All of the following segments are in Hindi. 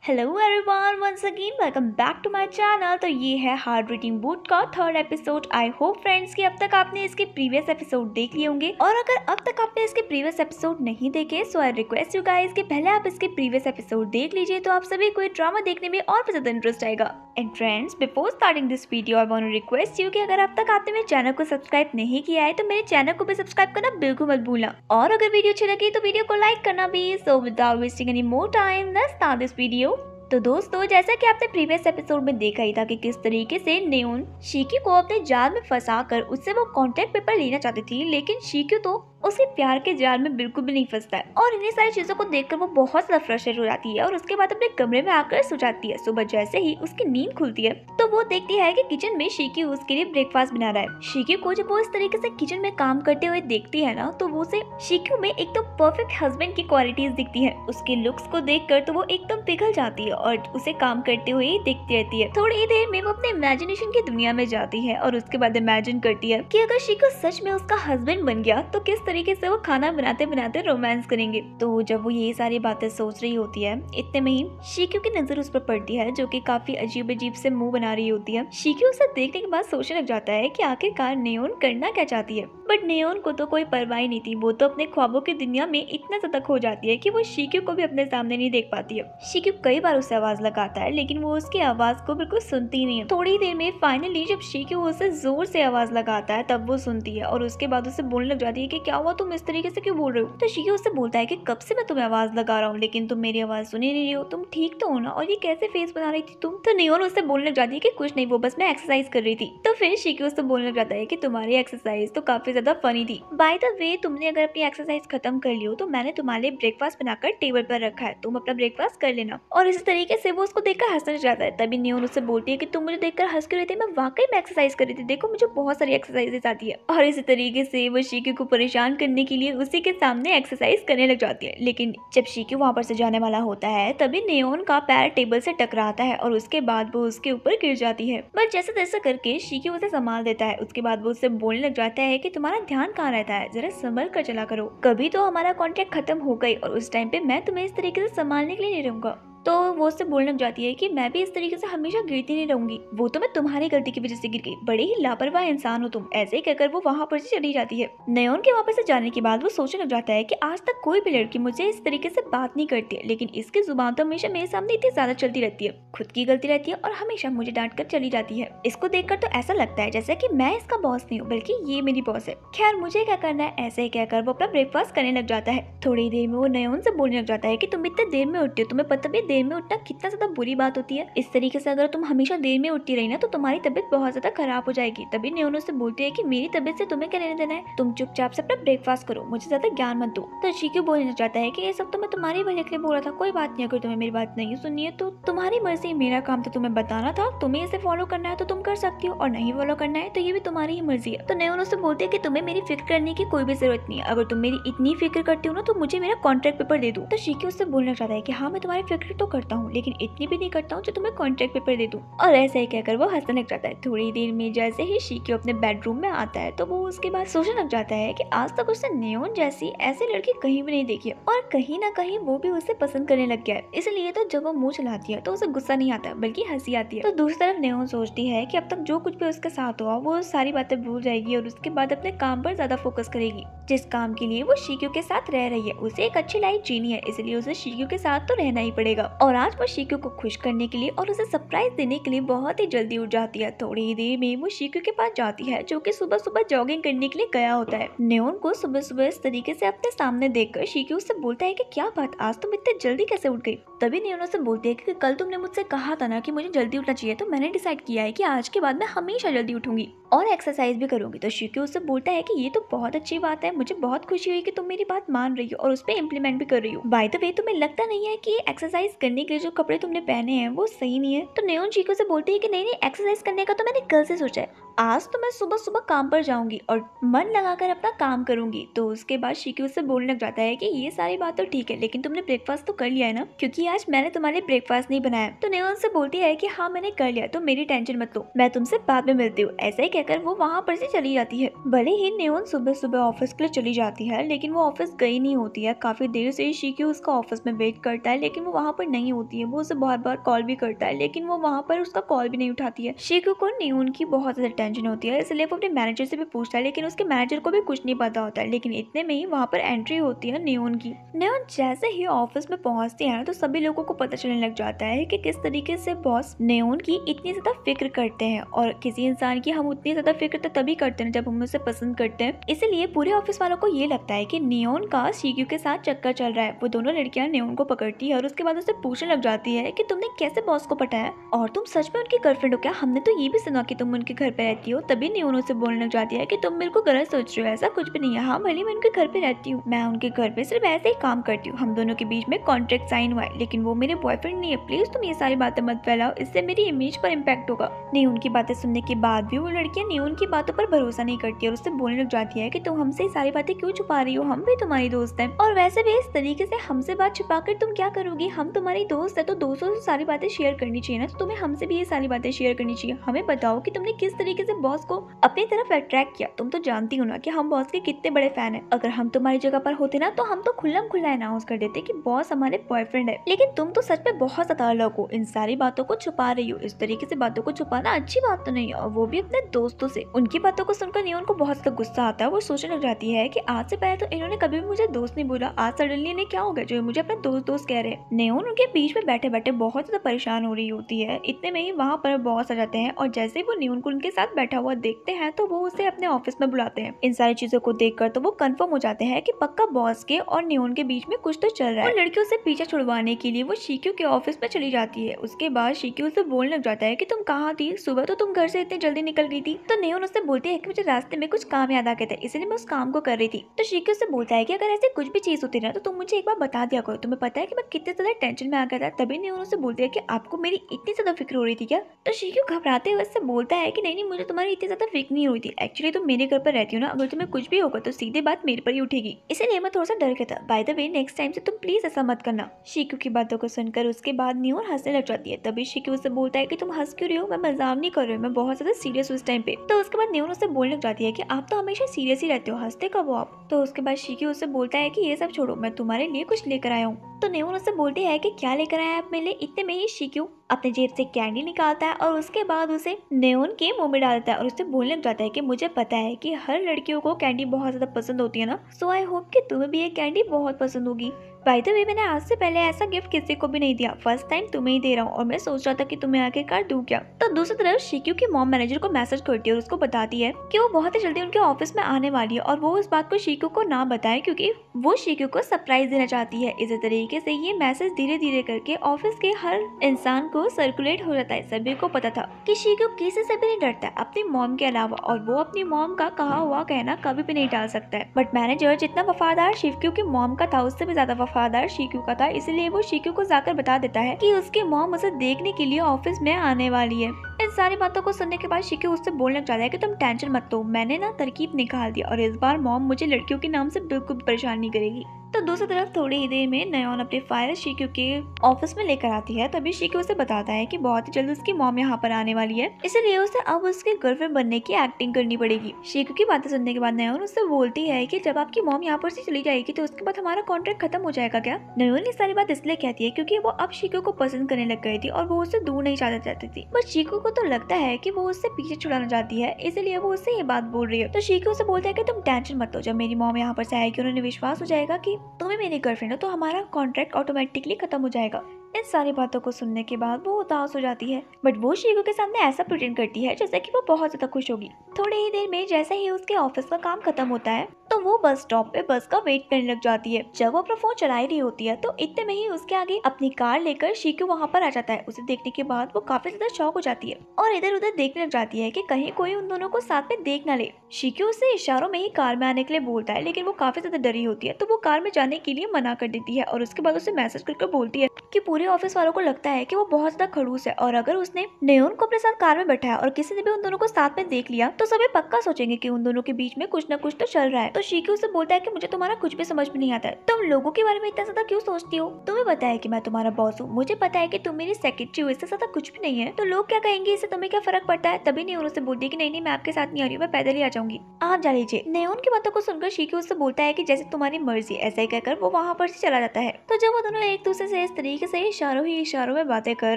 Hello everyone, once again welcome back to my channel. तो ये है हार्ड रीडिंग बुक का third episode. I hope friends कि अब तक आपने इसके प्रीवियस एपिसोड देख लिए होंगे, और अगर अब तक आपने इसके प्रीवियस एपिसोड नहीं देखे सो आई रिक्वेस्ट यू गाइस कि पहले आप इसके प्रीवियस एपिसोड देख लीजिए, तो आप सभी को ड्रामा देखने में और भी ज्यादा इंटरेस्ट आएगा। And friends, before starting this video I want to request you कि अगर अब तक आपने मेरे चैनल को सब्सक्राइब नहीं किया है तो मेरे चैनल को भी सब्सक्राइब करना बिल्कुल मत भूलना, और अगर वीडियो अच्छी लगी तो वीडियो को लाइक करना भी। So without wasting any more time let's start this video. तो दोस्तों, जैसा कि आपने प्रीवियस एपिसोड में देखा ही था कि किस तरीके से नेओन शिकी को अपने जाल में फंसाकर उससे वो कॉन्ट्रैक्ट पेपर लेना चाहती थी, लेकिन शिकी तो उसी प्यार के जाल में बिल्कुल भी नहीं फंसता है। और इन्हीं सारी चीजों को देखकर वो बहुत ज्यादा फ्रस्ट्रेट हो जाती है और उसके बाद अपने कमरे में आकर सो जाती है। सुबह जैसे ही उसकी नींद खुलती है तो वो देखती है कि किचन में शिकी उसके लिए ब्रेकफास्ट बना रहा है। शिकी को जब वो इस तरीके से किचन में काम करते हुए देखती है ना, तो वो उसे शिकी में एक तो परफेक्ट हस्बैंड की क्वालिटीज दिखती है। उसके लुक्स को देखकर तो वो एकदम पिघल जाती है और उसे काम करते हुए ही देखती रहती है। थोड़ी देर में वो अपने इमेजिनेशन की दुनिया में जाती है और उसके बाद इमेजिन करती है कि अगर शिकी सच में उसका हस्बैंड बन गया तो किस तरीके से वो खाना बनाते बनाते रोमांस करेंगे। तो जब वो ये सारी बातें सोच रही होती है, इतने में ही शिक्यू की नजर उस पर पड़ती है, जो कि काफी अजीब अजीब से मुंह बना रही होती है। शिक्यू उसे देखने के बाद सोचने लग जाता है कि आखिरकार नेओन करना क्या चाहती है, बट नेओन को तो कोई परवाह नहीं थी। वो तो अपने ख्वाबों की दुनिया में इतना ज्यादा खो जाती है कि वो शिक्यू को भी अपने सामने नहीं देख पाती है। शिक्यू कई बार उसे आवाज लगाता है, लेकिन वो उसकी आवाज को बिल्कुल सुनती नहीं है। थोड़ी देर में फाइनली जब शिक्यू उसे जोर से आवाज लगाता है तब वो सुनती है, और उसके बाद उसे बोलने लग जाती है कि क्या हुआ, तुम इस तरीके से क्यों बोल रहे हो। तो शिकी उससे बोलता है कि कब से मैं तुम्हें आवाज लगा रहा हूँ लेकिन तुम मेरी आवाज सुन ही नहीं रही हो, तुम ठीक तो हो ना, और ये कैसे फेस बना रही थी तुम। तो नेओन उससे बोलने लग जाती है कि कुछ नहीं, वो बस मैं एक्सरसाइज कर रही थी। तो फिर शिकी उससे बोलने लग जाता है कि तुम्हारी एक्सरसाइज तो काफी ज्यादा फनी थी। बाय द वे, तुमने अगर अपनी एक्सरसाइज खत्म कर ली हो तो मैंने तुम्हारे लिए ब्रेकफास्ट बनाकर टेबल पर रखा है, तुम अपना ब्रेकफास्ट कर लेना। और इसी तरीके से वो उसको देखकर हंसने लग जाता है। तभी नेओन उससे बोलती है कि तुम मुझे देखकर हंस क्यों रही थी, मैं वाकई में एक्सरसाइज कर रही थी, देखो मुझे बहुत सारी एक्सरसाइजेस आती है। और इसी तरीके से वो शिकी को परेशान करने के लिए उसी के सामने एक्सरसाइज करने लग जाती है। लेकिन जब शिकी वहां पर से जाने वाला होता है तभी नेओन का पैर टेबल से टकराता है और उसके बाद वो उसके ऊपर गिर जाती है। बट जैसे तैसे करके शिकी उसे संभाल देता है। उसके बाद वो उससे बोलने लग जाता है कि तुम्हारा ध्यान कहाँ रहता है, जरा संभल कर चला करो, कभी तो हमारा कॉन्ट्रैक्ट खत्म हो गई और उस टाइम पे मैं तुम्हें इस तरीके से संभालने के लिए नहीं रहूंगा। तो वो उससे बोलने लग जाती है कि मैं भी इस तरीके से हमेशा गिरती नहीं रहूंगी, वो तो मैं तुम्हारी गलती की वजह से गिर गई, बड़े ही लापरवाह इंसान हो तुम। ऐसे ही कहकर वो वहां पर से चली जाती है। नेओन के वापस से जाने के बाद वो सोचने लग जाता है कि आज तक कोई भी लड़की मुझे इस तरीके से बात नहीं करती है, लेकिन इसकी जुबान तो हमेशा मेरे सामने इतनी ज्यादा चलती रहती है, खुद की गलती रहती है और हमेशा मुझे डांट कर चली जाती है। इसको देखकर तो ऐसा लगता है जैसे कि मैं इसका बॉस नहीं हूँ बल्कि ये मेरी बॉस है। खैर मुझे क्या करना है, ऐसे ही कहकर वो अपना ब्रेकफास्ट करने लग जाता है। थोड़ी देर में वो नेओन से बोलने लग जाता है कि तुम इतने देर में उठती हो, तुम्हें पता भी देर में उठना कितना ज्यादा बुरी बात होती है। इस तरीके से अगर तुम हमेशा देर में उठती रही ना तो तुम्हारी तबीयत बहुत ज्यादा खराब हो जाएगी। तभी नेओन उससे बोलती है कि मेरी तबीयत से तुम्हें क्या लेना देना है, तुम चुपचाप से अपना ब्रेकफास्ट करो, मुझे ज्यादा ज्ञान मत दो। तो शिकी बोलने जाता है कि ये सब तो मैं तुम्हारी भले के लिए बोल रहा था, कोई बात नहीं, अगर तुम्हें मेरी बात नहीं सुननी है तो तुम्हारी मर्जी, मेरा काम तो तुम्हें बताना था, तुम्हें इसे फॉलो करना है तो तुम कर सकती हो और नहीं फॉलो करना है तो ये भी तुम्हारी ही मर्जी है। तो नेओन उससे बोलती है कि तुम्हें मेरी फिक्र करने की कोई भी जरूरत नहीं है, अगर तुम मेरी इतनी फिक्र करती हो ना तो मुझे मेरा कॉन्ट्रैक्ट पेपर दे दो। तो शिकी उससे बोलना चाहता है कि हाँ मैं तुम्हारी फिक्र तो करता हूँ, लेकिन इतनी भी नहीं करता हूँ जो तुम्हें कॉन्ट्रैक्ट पेपर दे दूं। और ऐसे ही कहकर वो हंसने लग जाता है। थोड़ी देर में जैसे ही शिकी अपने बेडरूम में आता है तो वो उसके बाद सोचने लग जाता है कि आज तक उसने नेओन जैसी ऐसी लड़की कहीं भी नहीं देखी है, और कहीं ना कहीं वो भी उसे पसंद करने लग गया है। इसलिए तो जब वो मुंह चलाती है तो उसे गुस्सा नहीं आता बल्कि हंसी आती है। तो दूसरी तरफ नेओन सोचती है कि अब तक जो कुछ भी उसके साथ हुआ वो सारी बातें भूल जाएगी और उसके बाद अपने काम पर ज्यादा फोकस करेगी, जिस काम के लिए वो शिक्यू के साथ रह रही है। उसे एक अच्छी लाइफ जीनी है, इसलिए उसे शिक्यू के साथ तो रहना ही पड़ेगा। और आज वो शिक्यू को खुश करने के लिए और उसे सरप्राइज देने के लिए बहुत ही जल्दी उठ जाती है। थोड़ी ही देर में वो शिक्यू के पास जाती है, जो कि सुबह सुबह जॉगिंग करने के लिए गया होता है। नेओन को सुबह सुबह इस तरीके से अपने सामने देखकर शिक्यू उससे बोलता है कि क्या बात, आज तुम इतने जल्दी कैसे उठ गई। तभी नेओन उससे बोलती है कि कल तुमने मुझसे कहा था ना कि मुझे जल्दी उठना चाहिए, तो मैंने डिसाइड किया है कि आज के बाद मैं हमेशा जल्दी उठूंगी और एक्सरसाइज भी करूंगी। तो शिक्यू उससे बोलता है कि ये तो बहुत अच्छी बात है, मुझे बहुत खुशी हुई कि तुम मेरी बात मान रही हो और उस पर इम्प्लीमेंट भी कर रही हो। बाय द वे, तुम्हें लगता नहीं है कि एक्सरसाइज करने के लिए जो कपड़े तुमने पहने हैं वो सही नहीं है। तो नेओन शिक्यू से बोलती है कि नहीं नहीं, एक्सरसाइज करने का तो मैंने कल से सोचा है, आज तो मैं सुबह सुबह काम पर जाऊंगी और मन लगाकर अपना काम करूंगी। तो उसके बाद शिकी उससे बोलने लग जाता है कि ये सारी बात तो ठीक है, लेकिन तुमने ब्रेकफास्ट तो कर लिया है ना, क्योंकि आज मैंने तुम्हारे ब्रेकफास्ट नहीं बनाया। तो नेओन से बोलती है कि हाँ मैंने कर लिया, तो मेरी टेंशन मत लो, मैं तुमसे बाद में मिलती हूँ। ऐसा ही कहकर वो वहाँ पर से चली जाती है। भले ही नेओन सुबह सुबह ऑफिस के लिए चली जाती है, लेकिन वो ऑफिस गई नहीं होती है। काफी देर से शिकी उसका ऑफिस में वेट करता है, लेकिन वो वहाँ पर नहीं होती है। वो उसे बार बार कॉल भी करता है, लेकिन वो वहाँ पर उसका कॉल भी नहीं उठाती है। शिकी को नेओन की बहुत ज्यादा टेंशन होती है, इसलिए वो अपने मैनेजर से भी पूछता है, लेकिन उसके मैनेजर को भी कुछ नहीं पता होता है। लेकिन इतने में ही वहाँ पर एंट्री होती है नेओन की। नेओन जैसे ही ऑफिस में पहुंचती है तो सभी लोगों को पता चलने लग जाता है कि किस तरीके से बॉस नेओन की इतनी ज्यादा फिक्र करते हैं। और किसी इंसान की हम उतनी ज्यादा फिक्र तो तभी करते हैं जब हम उसे पसंद करते हैं। इसलिए पूरे ऑफिस वालों को ये लगता है कि नेओन का शिक्यू के साथ चक्कर चल रहा है। वो दोनों लड़कियां नेओन को पकड़ती है और उसके बाद उसे पूछने लग जाती है कि तुमने कैसे बॉस को पटाया और तुम सच में उनकी गर्लफ्रेंड हो क्या? हमने तो ये भी सुना कि तुम उनके घर पे रहती हो। तभी नेओन उसे बोलने लग जाती है कि तुम मेरे को गलत सोच रहे हो, ऐसा कुछ भी नहीं है। हाँ भले मैं उनके घर पे रहती हूँ, मैं उनके घर पे सिर्फ ऐसे ही काम करती हूँ। हम दोनों के बीच में कॉन्ट्रैक्ट साइन हुआ है, लेकिन वो मेरे बॉयफ्रेंड नहीं है। प्लीज तुम ये सारी बातें मत फैलाओ, इससे मेरी इमेज पर इम्पैक्ट होगा। नेओन की बातें सुनने के बाद भी वो लड़कियां नेओन की बातों पर भरोसा नहीं करती और उससे बोलने लग जाती है कि तुम हमसे ये सारी बातें क्यों छुपा रही हो, हम भी तुम्हारी दोस्त हैं। और वैसे भी इस तरीके से हमसे बात छुपाकर तुम क्या करोगी? हम तुम्हारी दोस्त है तो दोस्तों से सारी बातें शेयर करनी चाहिए ना, तो तुम्हें हमसे भी ये सारी बातें शेयर करनी चाहिए। हमें बताओ कि तुमने किस तरीके से बॉस को अपनी तरफ अट्रैक्ट किया। तुम तो जानती हो ना कि हम बॉस के कितने बड़े फैन हैं। अगर हम तुम्हारी जगह पर होते ना तो हम तो खुल्लम खुल्ला अनाउंस कर देते कि बॉस हमारे बॉयफ्रेंड है। लेकिन तुम तो सच में बहुत ज्यादा अलग हो, इन सारी बातों को छुपा रही हो। इस तरीके से बातों को छुपाना अच्छी बात तो नहीं है, और वो भी अपने दोस्तों से। उनकी बातों को सुनकर नेओन को बहुत ज्यादा गुस्सा आता है। वो सोचने लग जाती है कि आज से पहले तो इन्होंने कभी भी मुझे दोस्त नहीं बोला, आज सडनली इन्हें क्या हो गया जो मुझे अपना दोस्त दोस्त कह रहे हैं। नेओन उनके बीच में बैठे बैठे बहुत ज्यादा परेशान हो रही होती है। इतने में ही वहाँ पर बॉस आ जाते हैं और जैसे ही वो नेओन को उनके साथ बैठा हुआ देखते हैं तो वो उसे अपने ऑफिस में बुलाते हैं। इन सारी चीजों को देखकर तो वो कंफर्म हो जाते हैं कि पक्का बॉस के और नेओन के बीच में कुछ तो चल रहा है। और लड़कियों से पीछा छुड़वाने के लिए वो शिक्यू के ऑफिस में चली जाती है। उसके बाद शिक्यू से बोलने लग जाता है कि तुम कहाँ थी, सुबह तो तुम घर से इतनी जल्दी निकल गई थी। तो नेओन उससे बोलती है कि मुझे रास्ते में कुछ काम याद आ गए थे, इसलिए मैं उस काम को कर रही थी। तो शिक्यू से बोलता है कि अगर ऐसे कुछ भी चीज होती ना तो तुम मुझे एक बार बता दिया करो, तुम्हें पता है कि मैं कितने ज्यादा टेंशन में आ गया था। तभी नेओन उससे बोलती है कि आपको मेरी इतनी ज्यादा फिक्र हो रही थी क्या? तो शिक्यू घबराते हुए उससे बोलता है कि नहीं मुझे तुम्हारी इतनी ज्यादा फिक्र नहीं हुई थी। एक्चुअली तुम मेरे घर पर रहती हो ना, अगर तुम्हें कुछ भी होगा तो सीधे बात मेरे पर ही उठेगी, इसलिए मैं थोड़ा सा डर गया था। By the way next time से तुम प्लीज ऐसा मत करना। शिक्यू की बातों को सुनकर उसके बाद नेओन हंसने लग जाती है। तभी शिक्यू उससे बोलता है कि तुम हंस क्यों रही हो, मैं मजाक नहीं कर रही हूँ, मैं बहुत ज्यादा सीरियस हूँ इस टाइम पे। तो उसके बाद नेओन उससे बोलने लग जाती है कि आप तो हमेशा सीरियस ही रहते हो, हंसते कब हो आप? तो उसके बाद शिक्यू उससे बोलता है कि ये सब छोड़ो, मैं तुम्हारे लिए कुछ लेकर आया हूँ। तो नेओन उससे बोलती है कि क्या लेकर आया आप मेरे लिए? इतने में ही शिक्यू अपने जेब से कैंडी निकालता है और उसके बाद उसे नेओन के मुंह में डालता है और उससे बोलने लग जाता है कि मुझे पता है कि हर लड़कियों को कैंडी बहुत ज्यादा पसंद होती है ना, सो आई होप कि तुम्हें भी ये कैंडी बहुत पसंद होगी। बाय द वे मैंने आज से पहले ऐसा गिफ्ट किसी को भी नहीं दिया, फर्स्ट टाइम तुम्हें ही दे रहा हूँ और मैं सोच रहा था कि तुम्हें आखिरकार दूं क्या। तो दूसरी तरफ शिक्यू की मॉम मैनेजर को मैसेज करती है और उसको बताती है कि वो बहुत ही जल्दी उनके ऑफिस में आने वाली है और वो इस बात को शिक्यू को ना बताए क्योंकि वो शिक्यू को सरप्राइज देना चाहती है। इसी तरीके से ये मैसेज धीरे धीरे करके ऑफिस के हर इंसान को सर्कुलेट हो जाता है। सभी को पता था कि शिक्यू किसी से भी नहीं डरता अपनी मॉम के अलावा, और वो अपनी मॉम का कहा हुआ कहना कभी भी नहीं टाल सकता है। बट मैनेजर जितना वफादार शिक्यू की मॉम का था उससे भी ज्यादा वफादार शिक्यू का था, इसलिए वो शिक्यू को जाकर बता देता है कि उसकी मॉम उसे देखने के लिए ऑफिस में आने वाली है। इन सारी बातों को सुनने के बाद शिक्यू उससे बोलने लग जाता है कि तुम टेंशन मत लो, मैंने ना तरकीब निकाल दी और इस बार मॉम मुझे लड़कियों के नाम से बिल्कुल परेशान नहीं करेगी। तो दूसरी तरफ थोड़ी ही देर में नेओन अपने फाइल शिक्यू के ऑफिस में लेकर आती है। तभी शिक्यू उसे बताता है कि बहुत ही जल्द उसकी मॉम यहाँ पर आने वाली है, इसलिए उसे अब उसकी गर्लफ्रेंड बनने की एक्टिंग करनी पड़ेगी। शिक्यू की बातें सुनने के बाद नेओन उससे बोलती है कि जब आपकी मॉम यहाँ पर से चली जाएगी तो उसके बाद हमारा कॉन्ट्रैक्ट खत्म हो जाएगा क्या? नेओन ये सारी बात इसलिए कहती है क्योंकि वो अब शिक्यू को पसंद करने लग गई थी और वो उससे दूर नहीं जाना चाहती थी। बट शिक्यू को तो लगता है कि वो उससे पीछे छुड़ाना चाहती है, इसलिए वो उससे ये बात बोल रही है। तो शिक्यू उसे बोलता है कि तुम टेंशन मत लो, जब मेरी मॉम यहाँ पर से आएगी उन्हें विश्वास हो जाएगा कि तुम्हें मेरी गर्लफ्रेंड हो तो हमारा कॉन्ट्रैक्ट ऑटोमेटिकली खत्म हो जाएगा। इन सारी बातों को सुनने के बाद वो उदास हो जाती है, बट वो शिक्यू के सामने ऐसा प्रिटेंड करती है जैसे कि वो बहुत ज्यादा खुश होगी। थोड़ी ही देर में जैसे ही उसके ऑफिस का काम खत्म होता है तो तो वो बस स्टॉप पे बस का वेट करने लग जाती है। जब वो अपना फोन चला ही रही होती है तो इतने में ही उसके आगे अपनी कार लेकर शिक्यू वहाँ पर आ जाता है। उसे देखने के बाद वो काफी ज्यादा शॉक हो जाती है और इधर उधर देखने लग जाती है कि कहीं कोई उन दोनों को साथ में देख ना ले। शिक्यू उसे इशारों में ही कार में आने के लिए बोलता है, लेकिन वो काफी ज्यादा डरी होती है तो वो कार में जाने के लिए मना कर देती है और उसके बाद उसे मैसेज करके बोलती है कि पूरे ऑफिस वालों को लगता है कि वो बहुत ज्यादा खड़ूस है और अगर उसने नेओन को अपने साथ कार में बैठाया और किसी ने भी उन दोनों को साथ में देख लिया तो सभी पक्का सोचेंगे कि उन दोनों के बीच में कुछ न कुछ तो चल रहा है। तो शिक्यू उसे बोलता है कि मुझे तुम्हारा कुछ भी समझ में नहीं आता है, तुम लोगों के बारे में इतना ज्यादा क्यों सोचती हो? तुम्हें पता है कि मैं तुम्हारा बॉस हूँ, मुझे पता है कि तुम मेरी सेक्रेटरी हो, इससे ज्यादा कुछ भी नहीं है, तो लोग क्या कहेंगे, इससे तुम्हें क्या फर्क पड़ता है? तभी नेओन उसे बोलती है कि नहीं मैं आपके साथ नहीं आ रही हूँ, मैं पैदल ही आ जाऊंगी, आप जा लीजिए। नेओन की बातों को सुनकर शिक्यू उससे बोलता है कि जैसे तुम्हारी मर्जी, ऐसा ही कहकर वो वहाँ पर से चला जाता है। तो जब वो दोनों एक दूसरे से इस तरीके से इशारों में बातें कर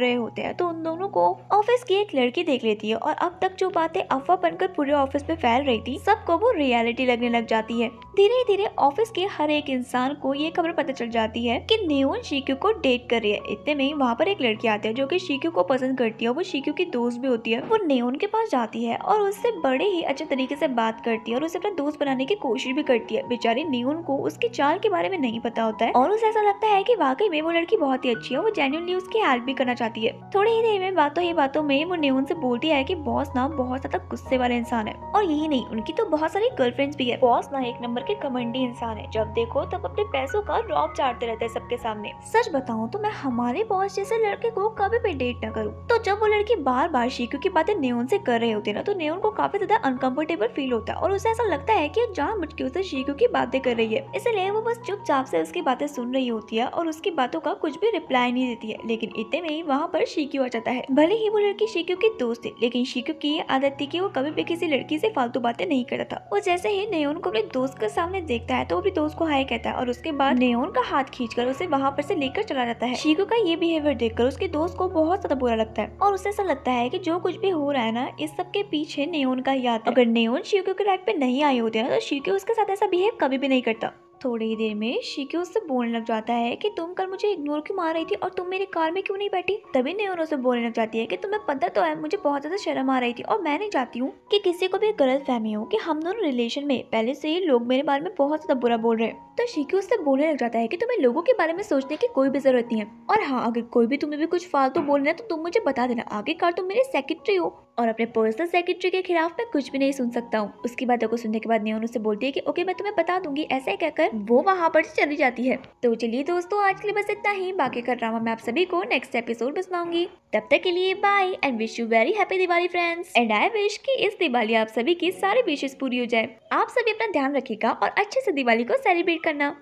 रहे होते हैं तो उन दोनों को ऑफिस की एक लड़की देख लेती है और अब तक जो बातें अफवाह बनकर पूरे ऑफिस में फैल रही थी सबको वो रियलिटी लगने लग जाती है। धीरे धीरे ऑफिस के हर एक इंसान को ये खबर पता चल जाती है कि नेओन शिक्यू को डेट कर रही है। इतने में वहाँ पर एक लड़की आती है जो कि शिक्यू को पसंद करती है, वो शिक्यू की दोस्त भी होती है। वो नेओन के पास जाती है और उससे बड़े ही अच्छे तरीके से बात करती है और उसे अपना दोस्त बनाने की कोशिश भी करती है। बेचारी नेओन को उसकी चाल के बारे में नहीं पता होता है और उसे ऐसा लगता है कि वाकई में वो लड़की बहुत ही अच्छी है, वो जेन्युइनली उसकी हेल्प भी करना चाहती है। थोड़ी ही देर में बातों में वो नेओन से बोलती है कि बॉस ना बहुत ज्यादा गुस्से वाले इंसान है और यही नहीं, उनकी तो बहुत सारी गर्लफ्रेंड्स भी है। बॉस ना एक नंबर के कमेंडी इंसान है, जब देखो तब अपने पैसों का रौब चाटते रहते हैं सबके सामने। सच बताऊं तो मैं हमारे बॉस जैसे लड़के को कभी भी डेट न करूं। तो जब वो लड़की बार बार शिक्यू की बातें नेओन से कर रहे होते ना तो नेओन को काफी ज्यादा अनकंफर्टेबल फील होता है और उसे ऐसा लगता है कि जानबूझ के उसे शिक्यू की बातें कर रही है, इसलिए वो बस चुपचाप से उसकी बातें सुन रही होती है और उसकी बातों का कुछ भी रिप्लाई नहीं देती है। लेकिन इतने में ही वहाँ पर शिक्यू आ जाता है। भले ही वो लड़की शिक्यू की दोस्त थी, लेकिन शिक्यू की ये आदत थी कि वो कभी भी किसी लड़की से फालतू बातें नहीं करता था। वो जैसे ही नेओन को अपने दोस्त के सामने देखता है तो अपने दोस्त को हाय कहता है और उसके बाद नेओन का हाथ खींचकर उसे वहाँ पर से लेकर चला जाता है। शिक्यू का ये बिहेवियर देखकर उसके दोस्त को बहुत ज्यादा बुरा लगता है और उसे ऐसा लगता है कि जो कुछ भी हो रहा है ना, इस सब के पीछे नेओन का ही हाथ है। अगर नेओन शिक्यू के लाइफ पे नहीं आई होती ना तो शिक्यू उसके साथ ऐसा बिहेव कभी भी नहीं करता। थोड़ी ही देर में शिक्यू उससे बोलने लग जाता है कि तुम कल मुझे इग्नोर क्यों मार रही थी और तुम मेरी कार में क्यों नहीं बैठी? तभी नेओन उसे बोलने लग जाती है कि तुम्हें पता तो है मुझे बहुत ज्यादा शर्म आ रही थी और मैं नहीं चाहती हूँ कि किसी को भी गलत फहमी हो कि हम दोनों रिलेशन में पहले से ही लोग मेरे बारे में बहुत ज्यादा बुरा बोल रहे हैं। तो शिक्यू उससे बोलने लग जाता है कि तुम्हें लोगों के बारे में सोचने की कोई भी जरूरत नहीं है और हाँ, अगर कोई भी तुम्हें भी कुछ फालतू बोलना है तो तुम मुझे बता देना, आखिरकार तुम मेरी सेक्रेटरी हो और अपने पर्सनल सेक्रेटरी के खिलाफ मैं कुछ भी नहीं सुन सकता हूँ। उसकी बातों को सुनने के बाद नेओन उससे बोलती है कि ओके मैं तुम्हें बता दूंगी, ऐसा ही कहकर वो वहाँ पर चली जाती है। तो चलिए दोस्तों, आज के लिए बस इतना ही, बाकी का ड्रामा मैं आप सभी को नेक्स्ट एपिसोड में सुनाऊंगी। तब तक के लिए bye and wish you very happy Diwali friends. And I wish कि इस दिवाली आप सभी की सारी विशेष पूरी हो जाए। आप सभी अपना ध्यान रखिएगा और अच्छे से दिवाली को सेलिब्रेट करना।